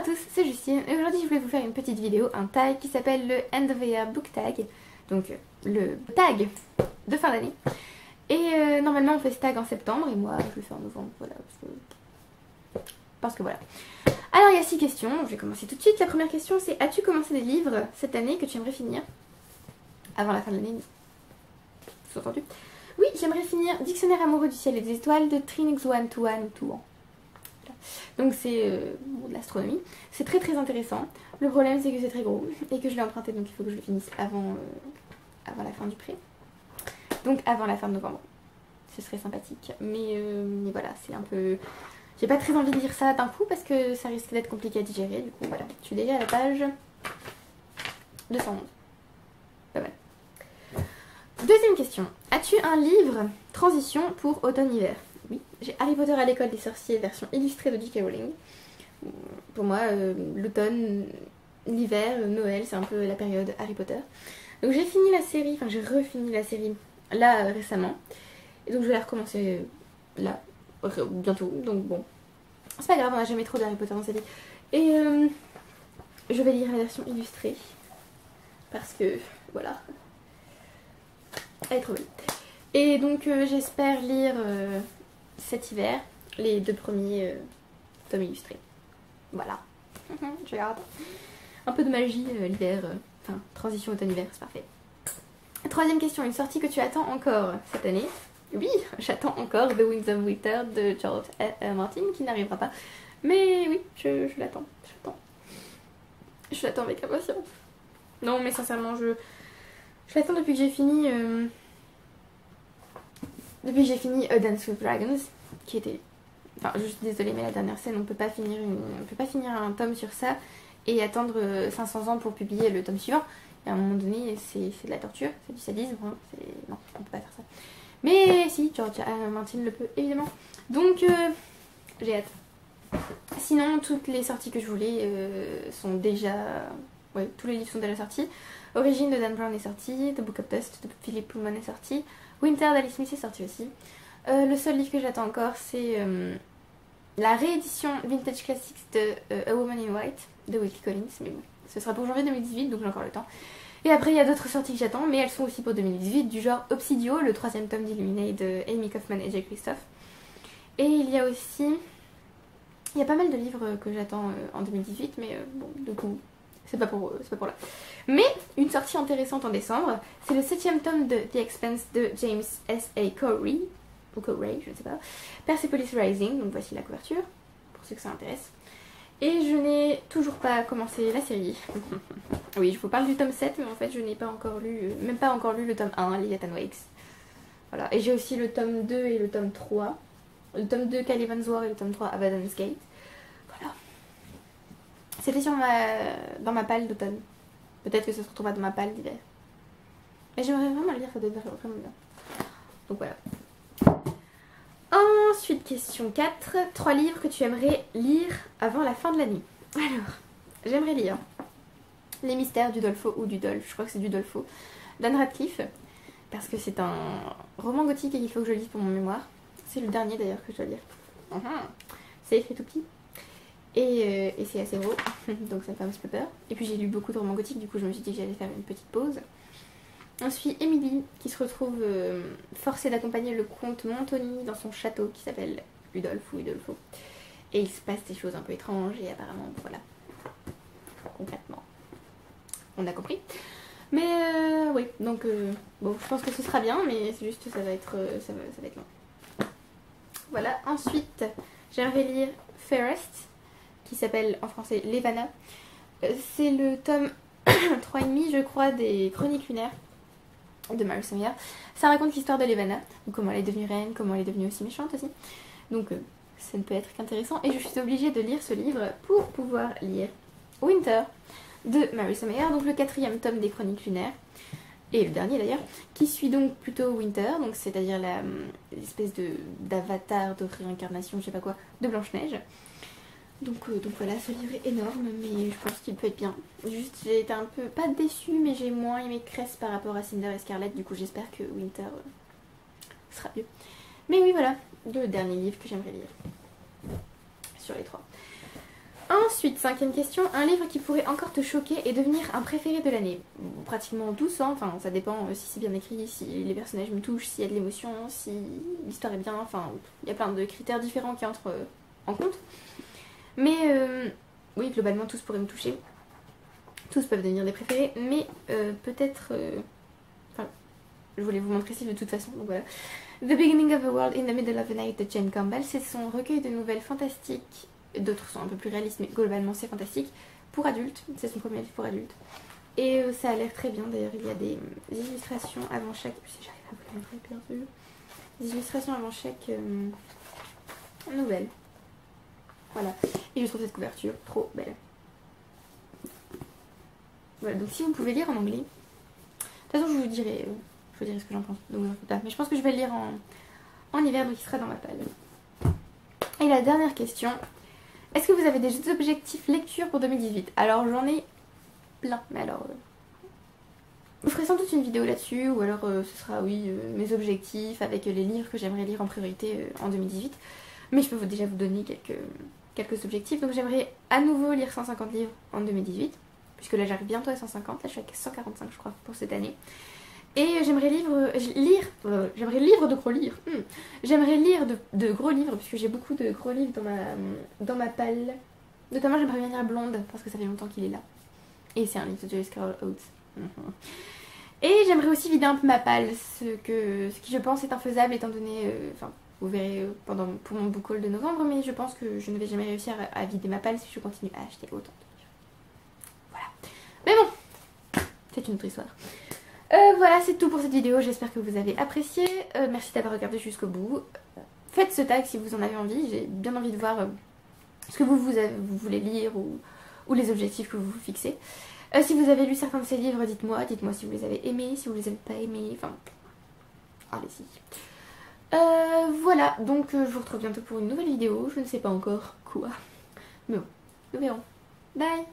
à tous, c'est Justine et aujourd'hui je voulais vous faire une petite vidéo, un tag qui s'appelle le End of the Year Book Tag, donc le tag de fin d'année. Et normalement on fait ce tag en septembre et moi je le fais en novembre, voilà, parce que voilà. Alors il y a 6 questions, je vais commencer tout de suite. La première question c'est: as-tu commencé des livres cette année que tu aimerais finir avant la fin de l'année, sous-entendu? Oui, j'aimerais finir Dictionnaire amoureux du ciel et des étoiles de Trinh Xuan Tuan Tuan. Donc c'est de l'astronomie. C'est très très intéressant. Le problème c'est que c'est très gros et que je l'ai emprunté, donc il faut que je le finisse avant la fin du prêt. Donc avant la fin de novembre. Ce serait sympathique. Mais voilà, c'est un peu... J'ai pas très envie de lire ça d'un coup parce que ça risque d'être compliqué à digérer. Du coup voilà, je suis déjà à la page 211. Pas mal. Deuxième question. As-tu un livre transition pour automne-hiver? Oui, j'ai Harry Potter à l'école des sorciers version illustrée de J.K. Rowling. Pour moi, l'automne, l'hiver, Noël, c'est un peu la période Harry Potter. Donc j'ai fini la série, enfin j'ai refini la série là récemment. Et donc je vais la recommencer là, bientôt. Donc bon, c'est pas grave, on n'a jamais trop d'Harry Potter dans cette vie. Et je vais lire la version illustrée. Parce que, voilà, elle est trop belle. Et donc j'espère lire cet hiver les 2 premiers tomes illustrés. Voilà. Je regarde. Un peu de magie l'hiver, enfin transition automne-hiver, c'est parfait. Troisième question, une sortie que tu attends encore cette année? Oui, j'attends encore The Wings of Winter de George Martin qui n'arrivera pas. Mais oui, je l'attends. Je l'attends avec impatience. Non mais sincèrement je l'attends depuis que j'ai fini A Dance with Dragons, qui était... Enfin, je suis désolée, mais la dernière scène, on peut pas finir un tome sur ça et attendre 500 ans pour publier le tome suivant. Et à un moment donné, c'est de la torture, c'est du sadisme, hein, non, on peut pas faire ça. Mais si, George Martin le peut, évidemment. Donc, j'ai hâte. Sinon, toutes les sorties que je voulais sont déjà... Ouais, tous les livres sont déjà sortis. Origine de Dan Brown est sorti, The Book of Dust de Philip Pullman est sorti, Winter d'Alice Smith est sorti aussi. Le seul livre que j'attends encore, c'est la réédition Vintage Classics de A Woman in White de Wilkie Collins, mais bon, ce sera pour janvier 2018, donc j'ai encore le temps. Et après, il y a d'autres sorties que j'attends, mais elles sont aussi pour 2018, du genre Obsidio, le 3e tome d'Illuminate de Amy Kaufman et Jay Christophe. Et il y a aussi... Il y a pas mal de livres que j'attends en 2018, mais bon, du coup, c'est pas pour là. Mais une sortie intéressante en décembre, c'est le 7e tome de The Expanse de James S.A. Corey, ou Corey, je ne sais pas, Persepolis Rising, donc voici la couverture, pour ceux que ça intéresse. Et je n'ai toujours pas commencé la série. Oui, je vous parle du tome 7, mais en fait je n'ai pas encore lu, même pas encore lu le tome 1, Leviathan Wakes. Voilà, et j'ai aussi le tome 2 et le tome 3. Le tome 2, Caliban's War, et le tome 3, Abaddon's Gate. Voilà. C'était dans ma palle d'automne. Peut-être que ça se retrouvera dans ma palle d'hiver. Mais j'aimerais vraiment le lire, ça doit être vraiment bien. Donc voilà. Ensuite, question 4. 3 livres que tu aimerais lire avant la fin de l'année. Alors, j'aimerais lire Les Mystères d'Udolpho ou d'Udolphe, je crois que c'est d'Udolpho, d'Anne Radcliffe, parce que c'est un roman gothique et qu'il faut que je lise pour mon mémoire. C'est le dernier d'ailleurs que je dois lire. C'est écrit tout petit. Et c'est assez gros, donc ça me fait un petit peu peur. Et puis j'ai lu beaucoup de romans gothiques, du coup je me suis dit que j'allais faire une petite pause. Ensuite, Émilie, qui se retrouve forcée d'accompagner le comte Montoni dans son château qui s'appelle Udolphe ou Udolpho. Et il se passe des choses un peu étranges et apparemment, voilà, concrètement, on a compris. Mais oui, donc bon, je pense que ce sera bien, mais c'est juste que ça va être long. Voilà, ensuite, j'aimerais lire Fairest, qui s'appelle en français Levana. C'est le tome 3,5 je crois des Chroniques lunaires de Mary Sawyer. Ça raconte l'histoire de Levana, donc comment elle est devenue reine, comment elle est devenue aussi méchante aussi. Donc ça ne peut être qu'intéressant. Et je suis obligée de lire ce livre pour pouvoir lire Winter de Mary Sawyer, donc le 4e tome des Chroniques lunaires. Et le dernier d'ailleurs, qui suit donc plutôt Winter, donc c'est-à-dire l'espèce d'avatar, de réincarnation, je sais pas quoi, de Blanche-Neige. Donc voilà, ce livre est énorme, mais je pense qu'il peut être bien. Juste, j'ai été un peu, pas déçue, mais j'ai moins aimé Cress par rapport à Cinder et Scarlett, du coup j'espère que Winter sera mieux. Mais oui, voilà, le dernier livre que j'aimerais lire sur les 3. Ensuite, cinquième question, un livre qui pourrait encore te choquer et devenir un préféré de l'année. Pratiquement tous, hein. Enfin ça dépend si c'est bien écrit, si les personnages me touchent, s'il y a de l'émotion, si l'histoire est bien, enfin il y a plein de critères différents qui entrent en compte. Mais oui, globalement tous pourraient me toucher. Tous peuvent devenir des préférés, mais peut-être... Enfin, je voulais vous montrer ça de toute façon, donc voilà. The Beginning of a World in the Middle of the Night de Jane Campbell, c'est son recueil de nouvelles fantastiques. D'autres sont un peu plus réalistes, mais globalement c'est fantastique. Pour adultes, c'est son premier livre pour adultes. Et ça a l'air très bien, d'ailleurs il y a des illustrations avant chaque... Si j'arrive à vous le montrer, bien sûr. Des illustrations avant chaque nouvelle. Voilà. Et je trouve cette couverture trop belle. Voilà, donc si vous pouvez lire en anglais. De toute façon je vous dirai ce que j'en pense. Donc, mais je pense que je vais le lire en hiver, donc il sera dans ma palle. Et la dernière question. Est-ce que vous avez des objectifs lecture pour 2018? Alors j'en ai plein, mais alors... je ferai sans doute une vidéo là-dessus, ou alors ce sera, oui, mes objectifs avec les livres que j'aimerais lire en priorité en 2018. Mais je peux déjà vous donner quelques objectifs. Donc j'aimerais à nouveau lire 150 livres en 2018, puisque là j'arrive bientôt à 150, là je suis à 145 je crois pour cette année. Et j'aimerais lire de gros livres. J'aimerais lire de gros livres, puisque j'ai beaucoup de gros livres dans ma palle. Notamment j'aimerais bien lire Blonde, parce que ça fait longtemps qu'il est là. Et c'est un livre de Joyce Carol Oates. Et j'aimerais aussi vider un peu ma palle, ce qui je pense est infaisable étant donné... Enfin, vous verrez pour mon book haul de novembre, mais je pense que je ne vais jamais réussir à vider ma palle si je continue à acheter autant de livres. Voilà. Mais bon, c'est une autre histoire. Voilà, c'est tout pour cette vidéo, j'espère que vous avez apprécié. Merci d'avoir regardé jusqu'au bout. Faites ce tag si vous en avez envie, j'ai bien envie de voir ce que vous voulez lire ou les objectifs que vous vous fixez. Si vous avez lu certains de ces livres, dites-moi si vous les avez aimés, si vous les avez pas aimés, enfin, allez-y. Voilà, donc je vous retrouve bientôt pour une nouvelle vidéo, je ne sais pas encore quoi, mais bon, nous verrons. Bye!